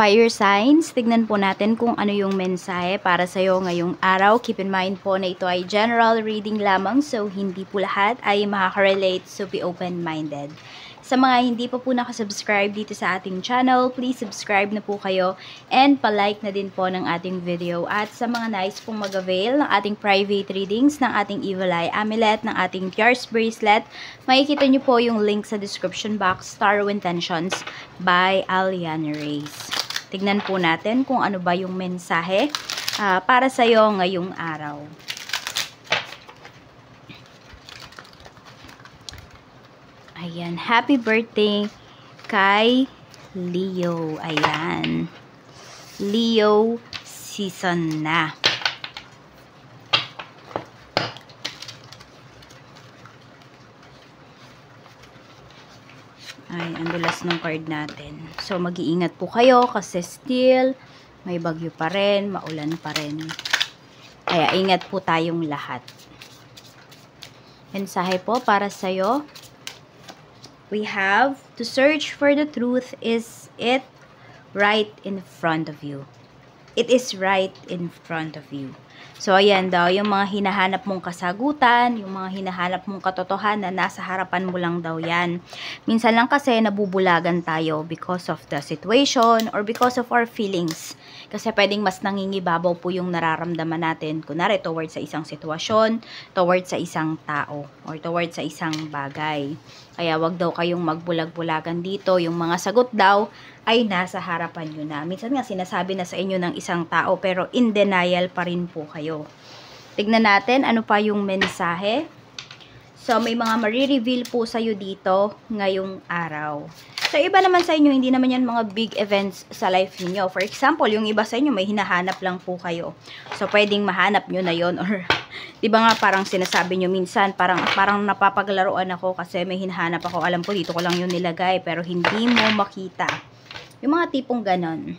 Fire signs, tignan po natin kung ano yung mensahe para sa'yo ngayong araw. Keep in mind po na ito ay general reading lamang, so hindi po lahat ay makaka-relate, so be open-minded. Sa mga hindi pa po nakasubscribe dito sa ating channel, please subscribe na po kayo and palike na din po ng ating video. At sa mga nais pong mag-avail ng ating private readings, ng ating Evil Eye Amulet, ng ating Tears Bracelet, makikita nyo po yung link sa description box, Tarot Intentions by Aliana Reyes. Tignan po natin kung ano ba yung mensahe para sa'yo ngayong araw. Ayan, happy birthday kay Leo. Ayan. Leo season na. Ay, ang dulas ng card natin. So, mag-iingat po kayo kasi still may bagyo pa rin, maulan pa rin. Kaya, ingat po tayong lahat. Mensahe po para sa'yo. We have to search for the truth. Is it right in front of you? It is right in front of you. So, ayan daw, yung mga hinahanap mong kasagutan, yung mga hinahanap mong katotohanan, nasa harapan mo lang daw yan. Minsan lang kasi nabubulagan tayo because of the situation or because of our feelings. Kasi pwedeng mas nangingibabaw po yung nararamdaman natin, kunwari towards sa isang sitwasyon, towards sa isang tao, or towards sa isang bagay. Kaya wag daw kayong magbulag-bulagan dito. Yung mga sagot daw ay nasa harapan nyo na. Minsan nga sinasabi na sa inyo ng isang tao pero in denial pa rin po kayo. Tignan natin ano pa yung mensahe. So may mga marireveal po sa'yo dito ngayong araw. So iba naman sa inyo, hindi naman yan mga big events sa life niyo. For example, yung iba sa inyo may hinahanap lang po kayo. So pwedeng mahanap nyo na yon, or di ba nga parang sinasabi nyo minsan, parang napapaglaruan ako kasi may hinahanap ako. Alam ko dito ko lang yung nilagay pero hindi mo makita. Yung mga tipong ganon.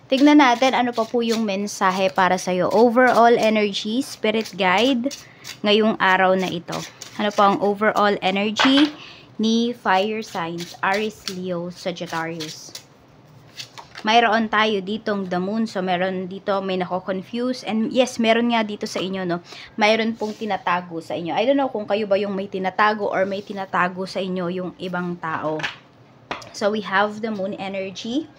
Tignan natin ano pa po yung mensahe para sa'yo. Overall energy, spirit guide, ngayong araw na ito. Ano po ang overall energy ni fire signs, Aries, Leo, Sagittarius. Mayroon tayo ditong the moon. So, meron dito, may nako-confuse. And yes, meron nga dito sa inyo, no? Mayroon pong tinatago sa inyo. I don't know kung kayo ba yung may tinatago or may tinatago sa inyo yung ibang tao. So, we have the moon energy.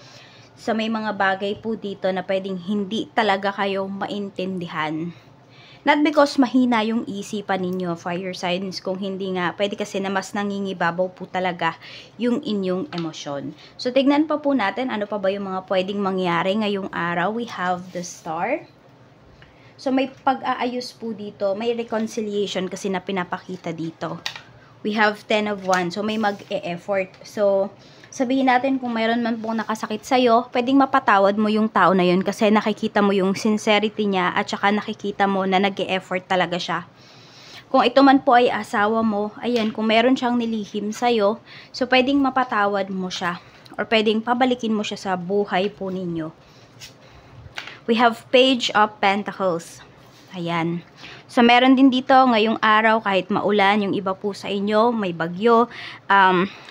So, may mga bagay po dito na pwedeng hindi talaga kayo maintindihan. Not because mahina yung isipan ninyo, fire signs, kung hindi nga, pwede kasi na mas nangingibabaw po talaga yung inyong emosyon. So, tignan pa po natin ano pa ba yung mga pwedeng mangyari ngayong araw. We have the star. So, may pag-aayos po dito, may reconciliation kasi na pinapakita dito. We have 10 of Wands. So, may mag-e-effort. So, sabihin natin kung mayroon man pong nakasakit sa'yo, pwedeng mapatawad mo yung tao na yun kasi nakikita mo yung sincerity niya at saka nakikita mo na nag-e-effort talaga siya. Kung ito man po ay asawa mo, ayan, kung meron siyang nilihim sa'yo, so pwedeng mapatawad mo siya or pwedeng pabalikin mo siya sa buhay po ninyo. We have Page of Pentacles. Ayan. So, meron din dito ngayong araw, kahit maulan, yung iba po sa inyo, may bagyo,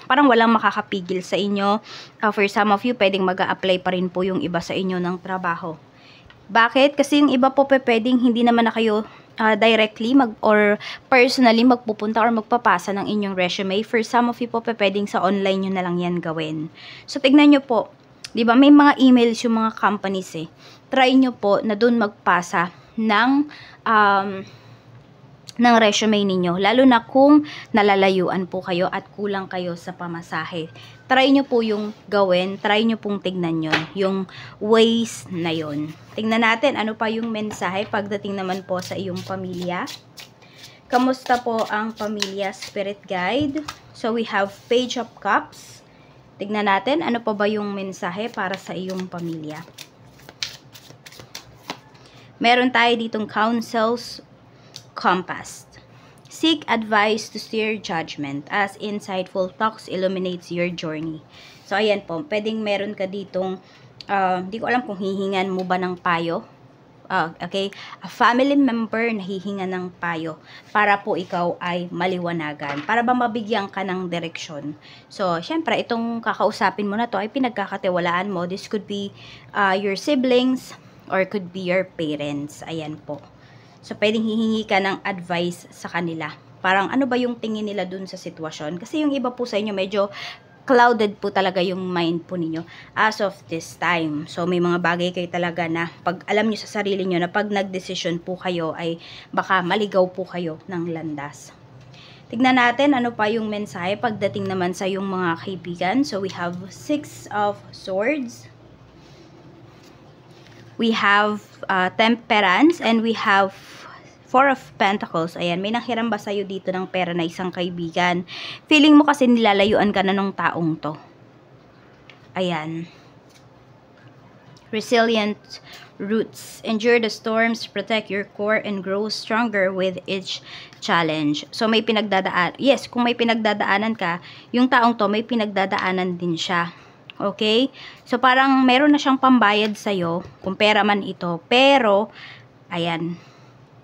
parang walang makakapigil sa inyo. For some of you, pwedeng mag-a-apply pa rin po yung iba sa inyo ng trabaho. Bakit? Kasi yung iba po pwedeng hindi naman na kayo directly or personally magpupunta or magpapasa ng inyong resume. For some of you po, pwedeng sa online nyo na lang yan gawin. So, tignan nyo po, di ba may mga emails yung mga companies eh. Try nyo po na dun magpasa ng resume ninyo, lalo na kung nalalayuan po kayo at kulang kayo sa pamasahe. Try nyo po yung gawin, try nyo pong tignan yun, yung ways na yun. Tignan natin ano pa yung mensahe pagdating naman po sa iyong pamilya. Kamusta po ang pamilya, spirit guide? So we have Page of Cups. Tignan natin ano pa ba yung mensahe para sa iyong pamilya. Meron tayo ditong counsels, compass. Seek advice to steer judgment as insightful talks illuminates your journey. So, ayan po. Pwedeng meron ka ditong, di ko alam kung hihingan mo ba ng payo Okay? A family member na hihinga ng payo para po ikaw ay maliwanagan. Para ba mabigyan ka ng direksyon. So, syempre, itong kakausapin mo na to ay pinagkakatiwalaan mo. This could be your siblings or could be your parents. Ayan po. So, pwedeng hihingi ka ng advice sa kanila. Parang ano ba yung tingin nila dun sa sitwasyon? Kasi yung iba po sa inyo medyo clouded po talaga yung mind po ninyo as of this time. So, may mga bagay kayo talaga na pag alam nyo sa sarili nyo na pag nagdesisyon po kayo ay baka maligaw po kayo ng landas. Tignan natin ano pa yung mensahe pagdating naman sa yung mga kaibigan. So, we have 6 of Swords. We have Temperance and we have 4 of Pentacles. Ayan, may nanghiram ba sa'yo dito ng pera na isang kaibigan? Feeling mo kasi nilalayuan ka na ng taong to. Ayan. Resilient roots. Endure the storms, protect your core, and grow stronger with each challenge. So, may pinagdadaan. Yes, kung may pinagdadaanan ka, yung taong to may pinagdadaanan din siya. Okay? So, parang meron na siyang pambayad sa'yo, kung pera man ito. Pero, ayan,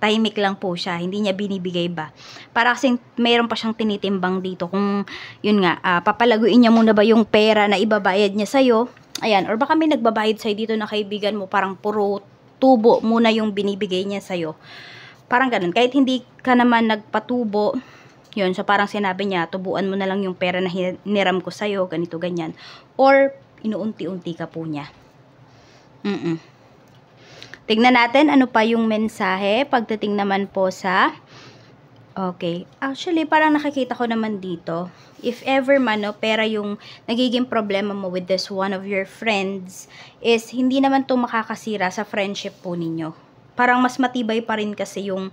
tahimik lang po siya, hindi niya binibigay ba. Para kasing mayroon pa siyang tinitimbang dito kung yun nga, papalaguin niya muna ba yung pera na ibabayad niya sa'yo. Ayan, or baka may nagbabayad sa'yo dito na kaibigan mo, parang puro tubo muna yung binibigay niya sa'yo. Parang ganun, kahit hindi ka naman nagpatubo, yun, so parang sinabi niya, tubuan mo na lang yung pera na hiniram ko sa'yo, ganito, ganyan. Or, inuunti-unti ka po niya. Tignan natin ano pa yung mensahe pagdating naman po sa okay. Actually, parang nakikita ko naman dito. If ever man, no, pera yung nagiging problema mo with this one of your friends is hindi naman to makakasira sa friendship po ninyo. Parang mas matibay pa rin kasi yung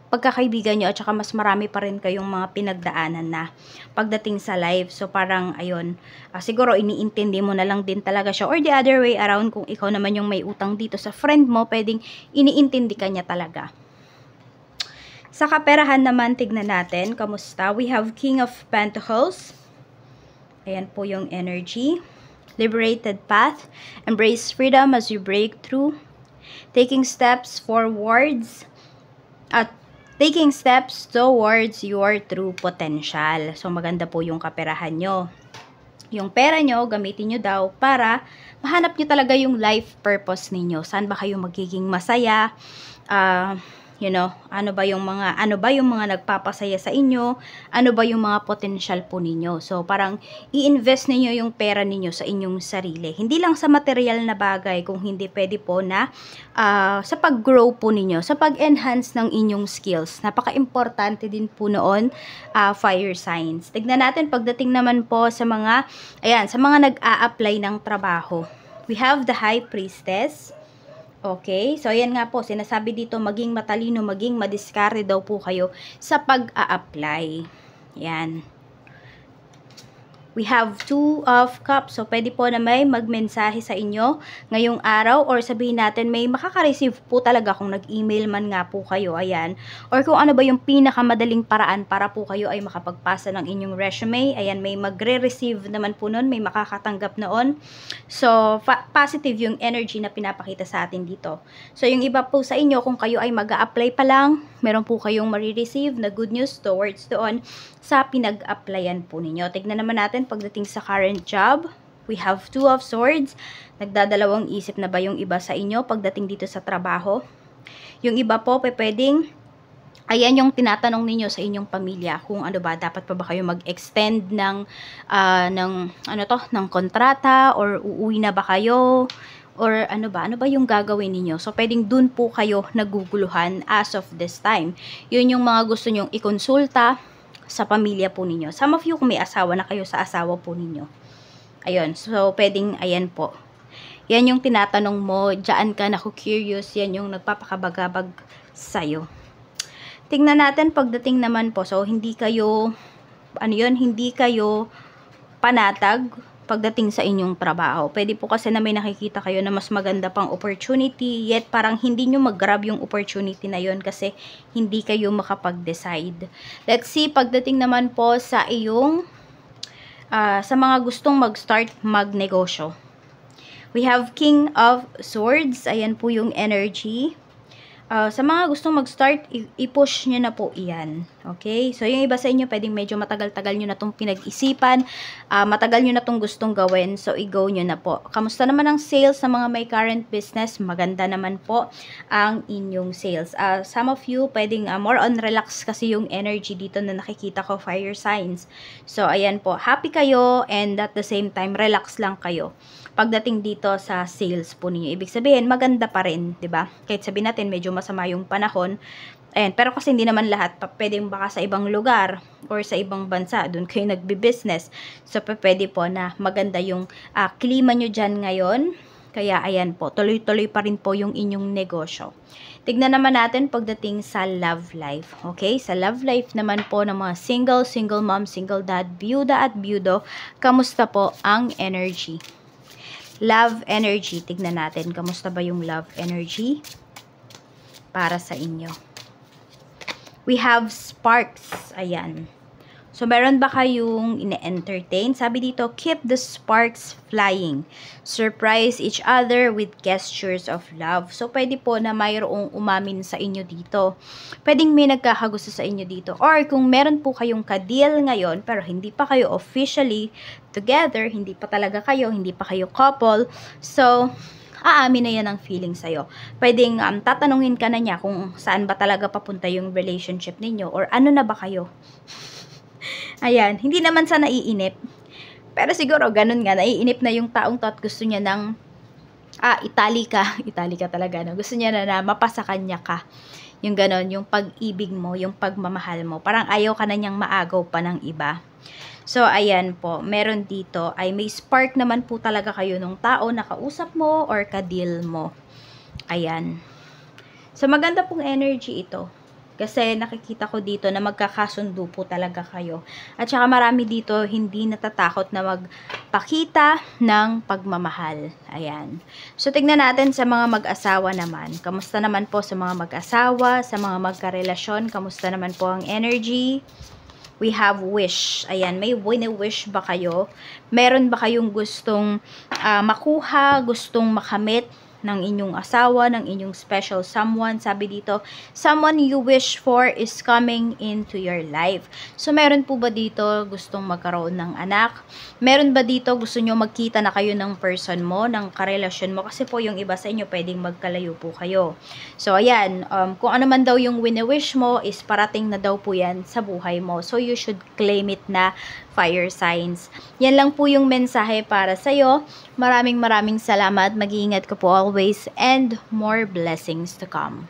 pagkakaibigan nyo at saka mas marami pa rin kayong mga pinagdaanan na pagdating sa life. So, parang, ayun, siguro iniintindi mo na lang din talaga siya. Or the other way around, kung ikaw naman yung may utang dito sa friend mo, pwedeng iniintindi ka niya talaga. Sa kaperahan naman, tignan natin, kamusta? We have King of Pentacles. Ayan po yung energy. Liberated path. Embrace freedom as you break through. Taking steps forwards. Taking steps towards your true potential. So, maganda po yung kaperahan nyo. Yung pera nyo, gamitin nyo daw para mahanap nyo talaga yung life purpose ninyo. Saan ba kayo magiging masaya? You know, ano ba yung mga nagpapasaya sa inyo? Ano ba yung mga potential po ninyo? So, parang i-invest ninyo yung pera ninyo sa inyong sarili. Hindi lang sa material na bagay, kung hindi pwede po na sa pag-grow po ninyo, sa pag-enhance ng inyong skills. Napaka-importante din po noon, fire signs. Tignan natin pagdating naman po sa mga, ayan, sa mga nag-a-apply ng trabaho. We have the High Priestess. Okay, so ayan nga po, sinasabi dito maging matalino, maging madiskarte daw po kayo sa pag-a-apply. Yan. We have 2 of Cups. So, pwede po na may magmensahe sa inyo ngayong araw or sabihin natin may makaka-receive po talaga kung nag-email man nga po kayo. Ayan. Or kung ano ba yung pinakamadaling paraan para po kayo ay makapagpasa ng inyong resume. Ayan, may magre-receive naman po nun. May makakatanggap noon. So, positive yung energy na pinapakita sa atin dito. So, yung iba po sa inyo, kung kayo ay mag-a-apply pa lang, meron po kayong marireceive na good news towards doon sa pinag-applyan po ninyo. Tignan naman natin pagdating sa current job. We have 2 of Swords. Nagdadalawang isip na ba yung iba sa inyo pagdating dito sa trabaho? Yung iba po, pwedeng, ayan yung tinatanong ninyo sa inyong pamilya kung ano ba, dapat pa ba kayo mag-extend ng kontrata or uuwi na ba kayo? Or ano ba yung gagawin ninyo? So, pwedeng dun po kayo naguguluhan as of this time. Yun yung mga gusto nyong ikonsulta sa pamilya po ninyo. Some of you, kung may asawa na kayo, sa asawa po ninyo. Ayun. So, pwedeng, ayan po. Yan yung tinatanong mo, dyan ka naku-curious, yan yung nagpapakabagabag sa'yo. Tingnan natin pagdating naman po. So, hindi kayo panatag pagdating sa inyong trabaho. Pwede po kasi na may nakikita kayo na mas maganda pang opportunity, yet parang hindi nyo mag-grab yung opportunity na yon kasi hindi kayo makapag-decide. Let's see, pagdating naman po sa iyong, sa mga gustong mag-start magnegosyo. We have King of Swords. Ayan po yung energy. Sa mga gustong mag-start, i-push nyo na po iyan. Okay? So, yung iba sa inyo, pwedeng medyo matagal-tagal nyo na itong pinag-isipan. Matagal nyo na itong gustong gawin. So, i-go nyo na po. Kamusta naman ang sales sa mga may current business? Maganda naman po ang inyong sales. Some of you, pwedeng more on relax kasi yung energy dito na nakikita ko, fire signs. So, ayan po. Happy kayo and at the same time, relax lang kayo pagdating dito sa sales po ninyo. Ibig sabihin, maganda pa rin, 'di ba? Kahit sabihin natin medyo masama yung panahon. Ayan, pero kasi hindi naman lahat, pwedeng baka sa ibang lugar or sa ibang bansa, doon kayo nagbi-business. So, pwede po na maganda yung klima nyo dyan ngayon. Kaya, ayan po, tuloy-tuloy pa rin po yung inyong negosyo. Tignan naman natin pagdating sa love life. Okay? Sa love life naman po ng mga single mom, single dad, byuda at byudo, kamusta po ang energy? Love energy. Tignan natin. Kamusta ba yung love energy para sa inyo? We have sparks. Ayan. So, meron ba kayong ine-entertain? Sabi dito, keep the sparks flying. Surprise each other with gestures of love. So, pwede po na mayroong umamin sa inyo dito. Pwedeng may nagkakagusto sa inyo dito. Or, kung meron po kayong ka-deal ngayon, pero hindi pa kayo officially together, hindi pa talaga kayo, hindi pa kayo couple. So, aamin na yan ang feeling sa'yo. Pwedeng tatanungin ka na niya kung saan ba talaga papunta yung relationship ninyo or ano na ba kayo. Ayan, hindi naman sa naiinip. Pero siguro, ganun nga, naiinip na yung taong to at gusto niya ng, italika talaga, no? Gusto niya na mapasa kanya ka. Yung ganun, yung pag-ibig mo, yung pagmamahal mo. Parang ayaw ka na niyang maagaw pa ng iba. So, ayan po, meron dito, ay may spark naman po talaga kayo nung tao na kausap mo or ka-deal mo. Ayan. So, maganda pong energy ito. Kasi nakikita ko dito na magkakasundo po talaga kayo. At saka marami dito hindi natatakot na magpakita ng pagmamahal. Ayan. So, tignan natin sa mga mag-asawa naman. Kamusta naman po sa mga mag-asawa, sa mga magkarelasyon? Kamusta naman po ang energy? We have wish. Ayan, may wini-wish ba kayo? Meron ba kayong gustong makuha, gustong makamit ng inyong asawa, ng inyong special someone? Sabi dito, someone you wish for is coming into your life. So, meron po ba dito gustong magkaroon ng anak? Meron ba dito gusto nyo magkita na kayo ng person mo, ng karelasyon mo? Kasi po yung iba sa inyo pwedeng magkalayo po kayo. So, ayan, kung ano man daw yung wini-wish mo is parating na daw po yan sa buhay mo. So, you should claim it na fire signs. Yan lang po yung mensahe para sa'yo. Maraming salamat. Mag-iingat ka po always and more blessings to come.